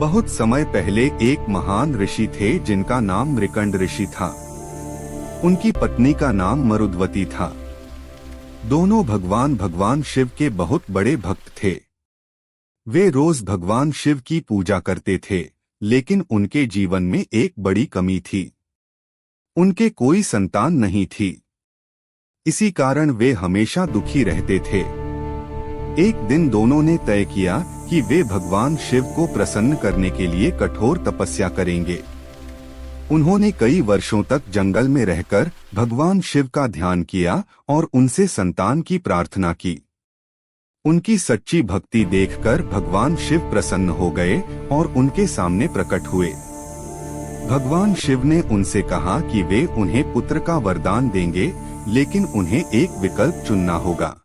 बहुत समय पहले एक महान ऋषि थे जिनका नाम मृकंड ऋषि था। उनकी पत्नी का नाम मरुद्वती था। दोनों भगवान शिव के बहुत बड़े भक्त थे। वे रोज भगवान शिव की पूजा करते थे, लेकिन उनके जीवन में एक बड़ी कमी थी। उनके कोई संतान नहीं थी। इसी कारण वे हमेशा दुखी रहते थे। एक दिन दोनों ने तय किया कि वे भगवान शिव को प्रसन्न करने के लिए कठोर तपस्या करेंगे। उन्होंने कई वर्षों तक जंगल में रहकर भगवान शिव का ध्यान किया और उनसे संतान की प्रार्थना की। उनकी सच्ची भक्ति देखकर भगवान शिव प्रसन्न हो गए और उनके सामने प्रकट हुए। भगवान शिव ने उनसे कहा कि वे उन्हें पुत्र का वरदान देंगे, लेकिन उन्हें एक विकल्प चुनना होगा।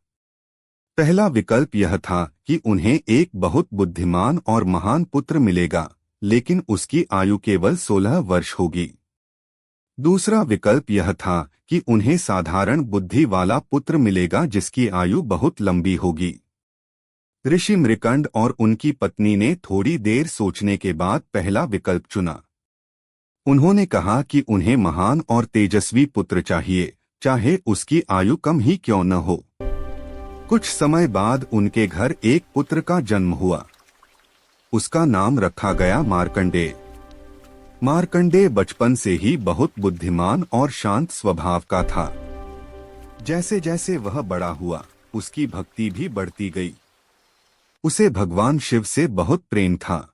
पहला विकल्प यह था कि उन्हें एक बहुत बुद्धिमान और महान पुत्र मिलेगा, लेकिन उसकी आयु केवल 16 वर्ष होगी। दूसरा विकल्प यह था कि उन्हें साधारण बुद्धि वाला पुत्र मिलेगा जिसकी आयु बहुत लंबी होगी। ऋषि मृकंड और उनकी पत्नी ने थोड़ी देर सोचने के बाद पहला विकल्प चुना। उन्होंने कहा कि उन्हें महान और तेजस्वी पुत्र चाहिए, चाहे उसकी आयु कम ही क्यों न हो। कुछ समय बाद उनके घर एक पुत्र का जन्म हुआ। उसका नाम रखा गया मार्कंडेय। मार्कंडेय बचपन से ही बहुत बुद्धिमान और शांत स्वभाव का था। जैसे जैसे वह बड़ा हुआ, उसकी भक्ति भी बढ़ती गई। उसे भगवान शिव से बहुत प्रेम था।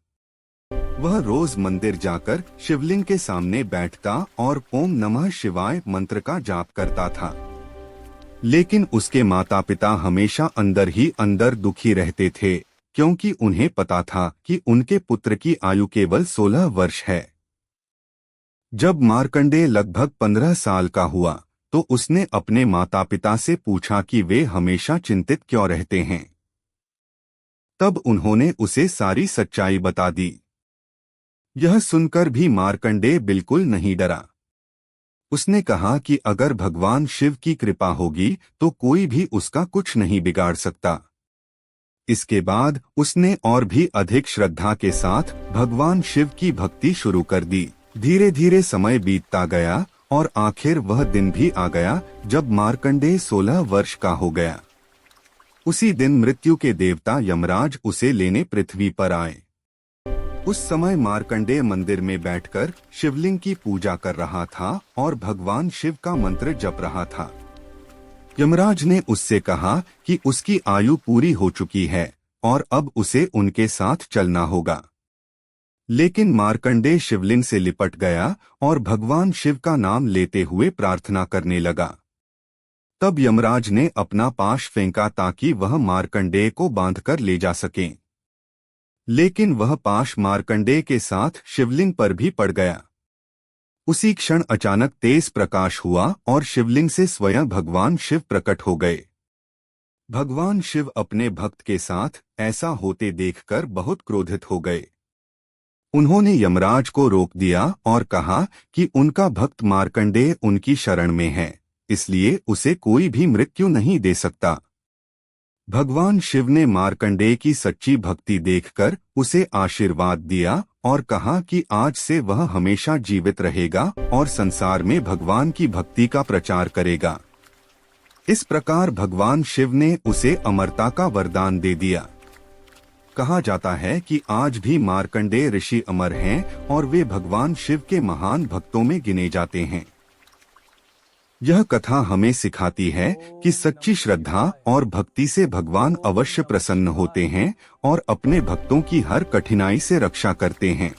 वह रोज मंदिर जाकर शिवलिंग के सामने बैठता और ओम नमः शिवाय मंत्र का जाप करता था। लेकिन उसके माता पिता हमेशा अंदर ही अंदर दुखी रहते थे, क्योंकि उन्हें पता था कि उनके पुत्र की आयु केवल 16 वर्ष है। जब मार्कंडेय लगभग 15 साल का हुआ, तो उसने अपने माता पिता से पूछा कि वे हमेशा चिंतित क्यों रहते हैं। तब उन्होंने उसे सारी सच्चाई बता दी। यह सुनकर भी मार्कंडेय बिल्कुल नहीं डरा। उसने कहा कि अगर भगवान शिव की कृपा होगी तो कोई भी उसका कुछ नहीं बिगाड़ सकता। इसके बाद उसने और भी अधिक श्रद्धा के साथ भगवान शिव की भक्ति शुरू कर दी। धीरे धीरे समय बीतता गया और आखिर वह दिन भी आ गया जब मार्कंडेय 16 वर्ष का हो गया। उसी दिन मृत्यु के देवता यमराज उसे लेने पृथ्वी पर आए। उस समय मार्कंडेय मंदिर में बैठकर शिवलिंग की पूजा कर रहा था और भगवान शिव का मंत्र जप रहा था। यमराज ने उससे कहा कि उसकी आयु पूरी हो चुकी है और अब उसे उनके साथ चलना होगा। लेकिन मार्कंडेय शिवलिंग से लिपट गया और भगवान शिव का नाम लेते हुए प्रार्थना करने लगा। तब यमराज ने अपना पाश फेंका ताकि वह मार्कंडेय को बांधकर ले जा सके। लेकिन वह पाश मार्कंडेय के साथ शिवलिंग पर भी पड़ गया। उसी क्षण अचानक तेज प्रकाश हुआ और शिवलिंग से स्वयं भगवान शिव प्रकट हो गए। भगवान शिव अपने भक्त के साथ ऐसा होते देखकर बहुत क्रोधित हो गए। उन्होंने यमराज को रोक दिया और कहा कि उनका भक्त मार्कंडेय उनकी शरण में है, इसलिए उसे कोई भी मृत्यु नहीं दे सकता। भगवान शिव ने मार्कंडेय की सच्ची भक्ति देखकर उसे आशीर्वाद दिया और कहा कि आज से वह हमेशा जीवित रहेगा और संसार में भगवान की भक्ति का प्रचार करेगा। इस प्रकार भगवान शिव ने उसे अमरता का वरदान दे दिया। कहा जाता है कि आज भी मार्कंडेय ऋषि अमर हैं और वे भगवान शिव के महान भक्तों में गिने जाते हैं। यह कथा हमें सिखाती है कि सच्ची श्रद्धा और भक्ति से भगवान अवश्य प्रसन्न होते हैं और अपने भक्तों की हर कठिनाई से रक्षा करते हैं।